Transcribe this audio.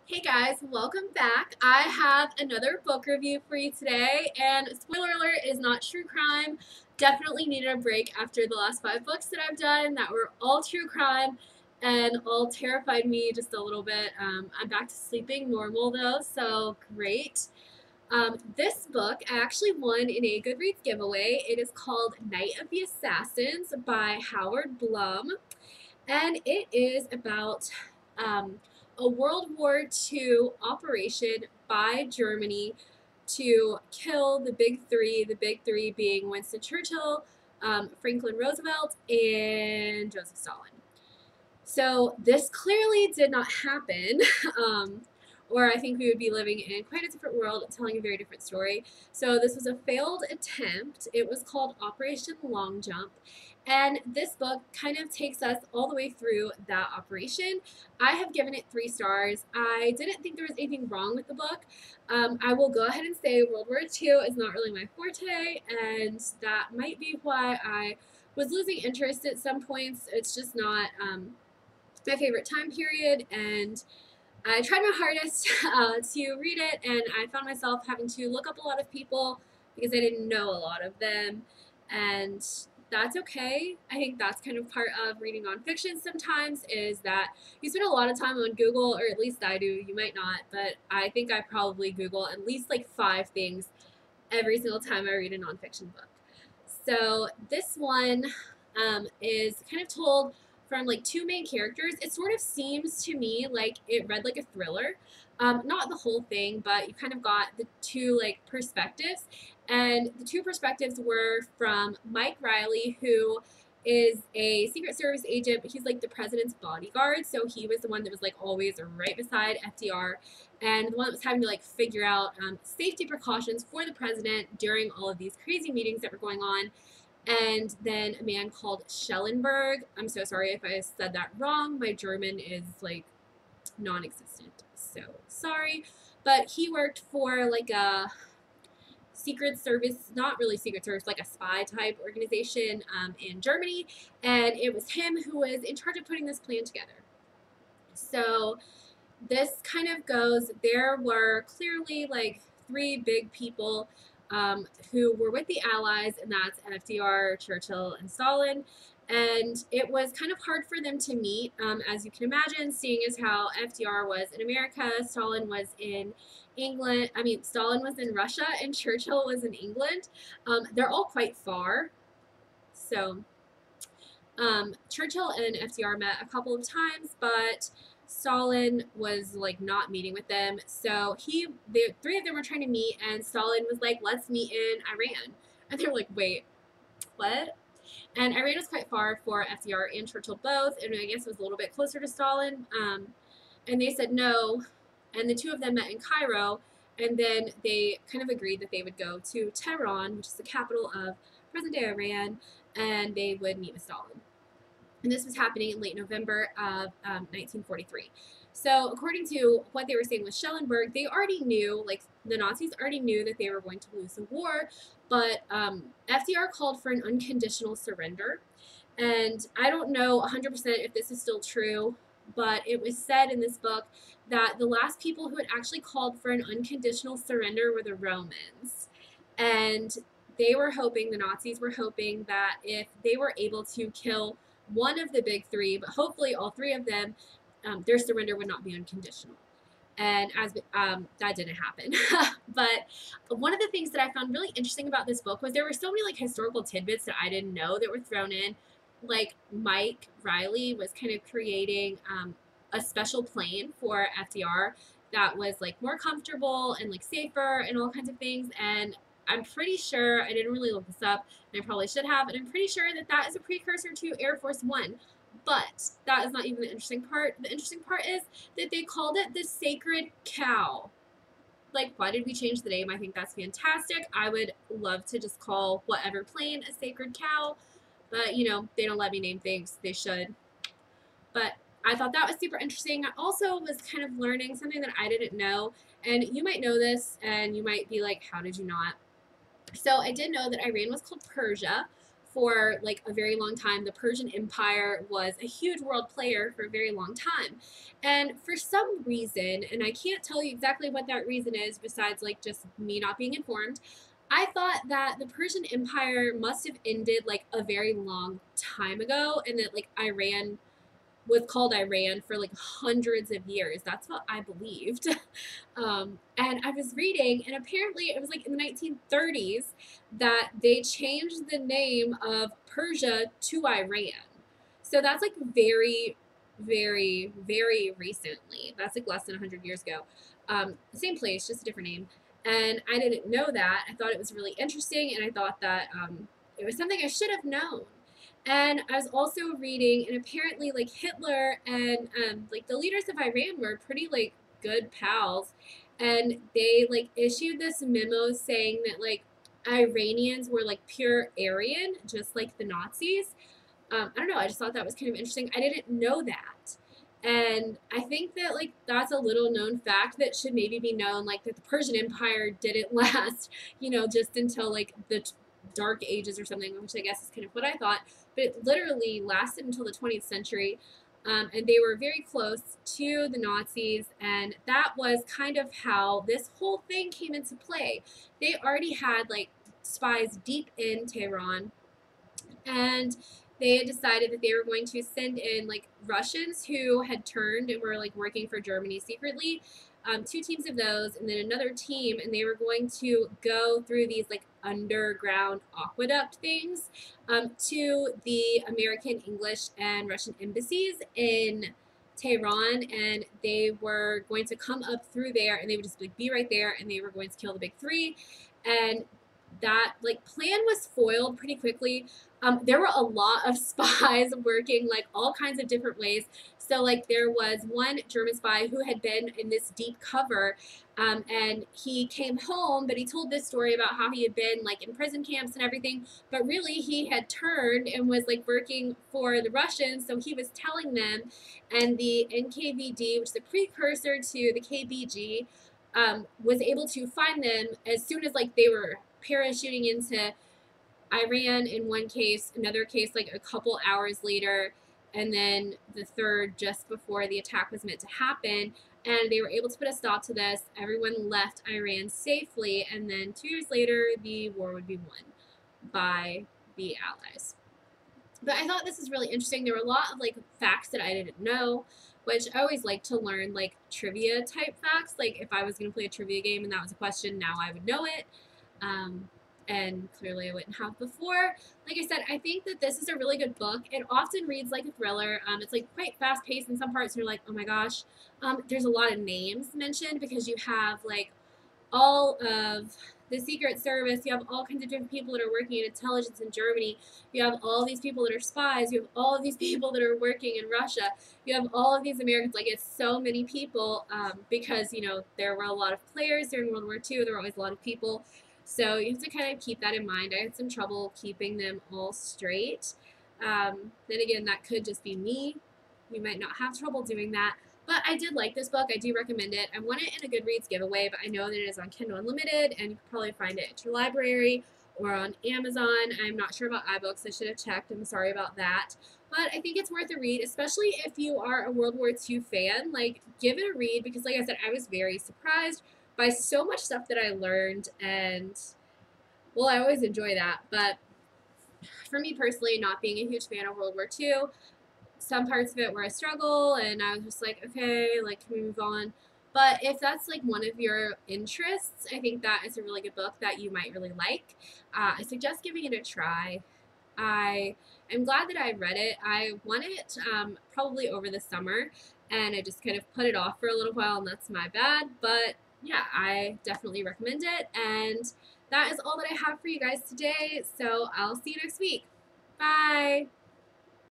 Hey guys, welcome back. I have another book review for you today, and spoiler alert, it is not true crime. Definitely needed a break after the last 5 books that I've done that were all true crime and all terrified me just a little bit. I'm back to sleeping normal though, so great. This book I actually won in a Goodreads giveaway. It is called Night of the Assassins by Howard Blum, and it is about a World War II operation by Germany to kill the big three being Winston Churchill, Franklin Roosevelt, and Joseph Stalin. So this clearly did not happen, or I think we would be living in quite a different world telling a very different story. So this was a failed attempt. It was called Operation Long Jump. And this book kind of takes us all the way through that operation. I have given it 3 stars. I didn't think there was anything wrong with the book. I will go ahead and say World War II is not really my forte, and that might be why I was losing interest at some points. It's just not my favorite time period, and I tried my hardest to read it, and I found myself having to look up a lot of people because I didn't know a lot of them, and that's okay. I think that's kind of part of reading nonfiction sometimes, is that you spend a lot of time on Google, or at least I do. You might not, but I think I probably Google at least like 5 things every single time I read a nonfiction book. So this one is kind of told from like 2 main characters. It sort of seems to me like it read like a thriller. Not the whole thing, but you kind of got the 2 like perspectives. And the 2 perspectives were from Mike Riley, who is a Secret Service agent, but he's like the president's bodyguard. So he was the one that was like always right beside FDR, and the one that was having to like figure out safety precautions for the president during all of these crazy meetings that were going on. And then a man called Schellenberg. I'm so sorry if I said that wrong. My German is like non-existent, so sorry. But he worked for like a secret service, not really secret service, like a spy type organization in Germany, and it was him who was in charge of putting this plan together. So this kind of goes, there were clearly like 3 big people who were with the Allies, and that's FDR, Churchill, and Stalin. And it was kind of hard for them to meet, as you can imagine, seeing as how FDR was in America, Stalin was in England. I mean, Stalin was in Russia, and Churchill was in England. They're all quite far. So Churchill and FDR met a couple of times, but Stalin was like not meeting with them. So the 3 of them were trying to meet, and Stalin was like, "Let's meet in Iran." And they were like, "Wait, what?" And Iran was quite far for FDR and Churchill both, and I guess it was a little bit closer to Stalin. And they said no, and the 2 of them met in Cairo, and then they kind of agreed that they would go to Tehran, which is the capital of present-day Iran, and they would meet with Stalin. And this was happening in late November of 1943. So according to what they were saying with Schellenberg, they already knew, like the Nazis already knew that they were going to lose the war, but FDR called for an unconditional surrender. And I don't know 100% if this is still true, but it was said in this book that the last people who had actually called for an unconditional surrender were the Romans. And they were hoping, the Nazis were hoping, that if they were able to kill one of the big 3, but hopefully all 3 of them, their surrender would not be unconditional. And as that didn't happen. But one of the things that I found really interesting about this book was there were so many like historical tidbits that I didn't know that were thrown in. Like Mike Riley was kind of creating a special plane for FDR that was like more comfortable and like safer and all kinds of things. And I'm pretty sure, I didn't really look this up, and I probably should have, but I'm pretty sure that that is a precursor to Air Force One. But that is not even the interesting part. The interesting part is that they called it the Sacred Cow. Like, why did we change the name? I think that's fantastic. I would love to just call whatever plane a Sacred Cow, but you know, they don't let me name things. They should. But I thought that was super interesting. I also was kind of learning something that I didn't know, and you might know this, and you might be like, how did you not? So I did know that Iran was called Persia for like a very long time, the Persian Empire was a huge world player for a very long time. And for some reason, and I can't tell you exactly what that reason is besides like just me not being informed, I thought that the Persian Empire must have ended like a very long time ago and that like Iran was called Iran for like hundreds of years. That's what I believed. And I was reading, and apparently it was like in the 1930s that they changed the name of Persia to Iran. So that's like very, very, very recently. That's like less than 100 years ago. Same place, just a different name. And I didn't know that. I thought it was really interesting, and I thought that it was something I should have known. And I was also reading, and apparently, like Hitler and like the leaders of Iran were pretty like good pals, and they like issued this memo saying that like Iranians were like pure Aryan, just like the Nazis. I don't know. I just thought that was kind of interesting. I didn't know that. And I think that like that's a little known fact that should maybe be known, like that the Persian Empire didn't last, just until like the Dark Ages or something, which I guess is kind of what I thought. But it literally lasted until the 20th century. And they were very close to the Nazis, and that was kind of how this whole thing came into play. They already had like spies deep in Tehran, and they had decided that they were going to send in like Russians who had turned and were like working for Germany secretly. Two teams of those, and then another team, and they were going to go through these like underground aqueduct things to the American, English, and Russian embassies in Tehran, and they were going to come up through there, and they would just like be right there, and they were going to kill the big three, and that like plan was foiled pretty quickly. There were a lot of spies working like all kinds of different ways. So like there was one German spy who had been in this deep cover, and he came home, but he told this story about how he had been like in prison camps and everything, but really he had turned and was like working for the Russians. So he was telling them, and the NKVD, which is the precursor to the KBG, was able to find them as soon as like they were parachuting into Iran in one case, another case like a couple hours later, and then the third just before the attack was meant to happen. And they were able to put a stop to this. Everyone left Iran safely, and then 2 years later, the war would be won by the Allies. But I thought this is really interesting. There were a lot of like facts that I didn't know, which I always like to learn like trivia type facts. Like if I was going to play a trivia game and that was a question, now I would know it. And clearly I wouldn't have before. Like I said, I think that this is a really good book. It often reads like a thriller. It's like quite fast paced in some parts, and you're like, oh my gosh. There's a lot of names mentioned because you have like all of the Secret Service, you have all kinds of different people that are working in intelligence in Germany, you have all these people that are spies, you have all of these people that are working in Russia, you have all of these Americans. Like it's so many people, because there were a lot of players during World War II. There were always a lot of people, so you have to kind of keep that in mind. I had some trouble keeping them all straight. Then again, that could just be me. You might not have trouble doing that. But I did like this book. I do recommend it. I won it in a Goodreads giveaway, but I know that it is on Kindle Unlimited, and you can probably find it at your library or on Amazon. I'm not sure about iBooks. I should have checked. I'm sorry about that. But I think it's worth a read, especially if you are a World War II fan. Like, give it a read because, like I said, I was very surprised by so much stuff that I learned, and, well, I always enjoy that. But for me personally, not being a huge fan of World War II, some parts of it were a struggle, and I was just like, okay, like, can we move on? But if that's like one of your interests, I think that is a really good book that you might really like. I suggest giving it a try. I am glad that I read it. I won it probably over the summer, and I just kind of put it off for a little while, and that's my bad. But yeah, I definitely recommend it. And that is all that I have for you guys today. So I'll see you next week. Bye.